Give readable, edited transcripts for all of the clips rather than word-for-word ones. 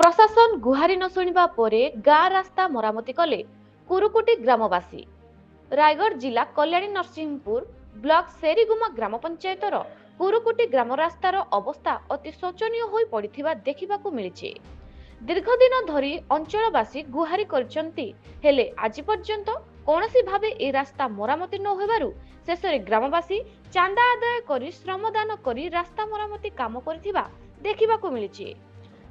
प्रशासन गुहारी न शुणा पर गाँ रास्ता मरामती कले कुरुकुटी ग्रामवासी। रायगढ़ जिला कल्याणी नरसिंहपुर ब्लॉक सेरीगुमा ग्राम पंचायतर कुरुकुटी ग्राम रास्तार अवस्था अति शोचनीय होई पड़िथिबा देखिबाकू मिलिछि। दीर्घ दिन धरी अंचलवासी गुहारी करचंती हेले आज पर्यंत कौनसी भावे ए रास्ता मरामती न होबारु शेषरे ग्रामवासी चांदा आदाय करी श्रमदान करी रास्ता मरामती काम करथिबा देखिबाकू मिलिछि।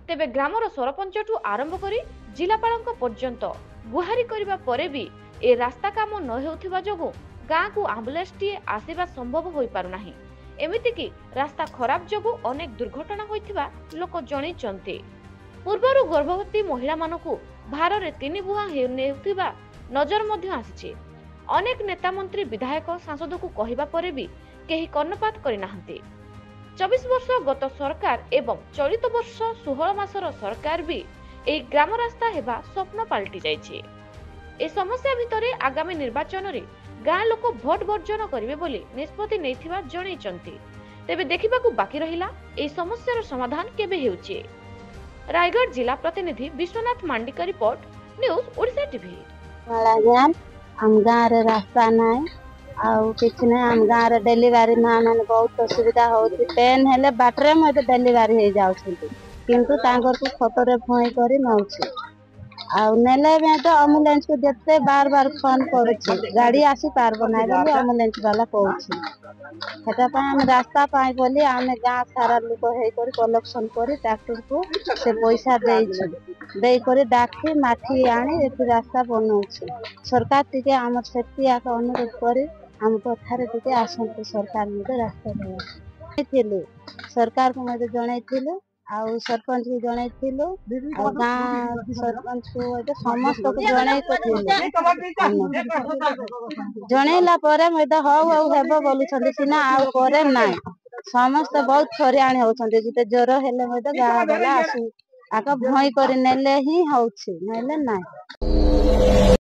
तेबे ग्रामर सरपंचठू आरंभ करी जिलापालक पर्यंत गुहारी करिबा परे भी ए रास्ता काम न हेउथिबा जोगु गाँ को आम्बुलेंस टीए आसीबा संभव होई पारु नाही। एमिति कि रास्ता खराब जोगु अनेक दुर्घटना होइथिबा लोक जणैचंती। पूर्वरु गर्भवती महिला मानकु भारे 3 बुहा हेउथिबा नजर मध्य आसीछि। अनेक नेता मंत्री विधायक सांसद को कहिबा परे भी केही कर्णपात करि नाहंती। 24 वर्ष गत सरकार एवं चलित वर्ष 16 मासर सरकार भी एक ग्राम रास्ता हेबा स्वप्न पलटि जाइछि। ए समस्या भितरे आगामी निर्वाचन रे गाँ लोक भोट वर्जन करिवे बोली निष्पत्ति नैथिबा जणैचंती। तेबे देखिबाकू बाकी रहिला ए समस्यार समाधान केबे हेउछि। रायगढ़ जिला प्रतिनिधि विश्वनाथ मांडी का रिपोर्ट, न्यूज ओडिशा टीवी। हम गाँव रे रास्ता नाय आउ किछ नै। हम गाँव रे डिलीवरी मां माने बहुत असुविधा होती। पेन हेले बाटरे मते डिलीवरी हे जाउछंती, किंतु तांगर को फोटो रे फोन करी नउछि। आउ नेले में तो एम्बुलेंस को देखते बार बार फोन करूछि, गाड़ी आसी पारबो नै बोली एम्बुलेंस वाला कहूछि। हेता पय हम रास्ता पाई बोली आमे गाँव सारा लोक हे करी कलेक्शन करी ट्रैक्टर को से पैसा देई करी डाकी माटी आनी एति रास्ता बनौछि। सरकार टिके हमर सेफ्टी आका अनुरोध करी हम कथारे टिके आसंतु सरकार मते रास्ता देथिलु। सरकार को मते जणैथिलु आउ सरपंच को जणैथिलु आउ गाँ सरपंच को समस्त को जणैला परे मते हौ हौ हेबो बोलुछंती सिना आउ करे नाय। समस्त बहुत थरियाणी होछंती, जिते ज्वर हेले मते गाँ वाला आसु आका भई करी नेले ही होछि नेले नाय।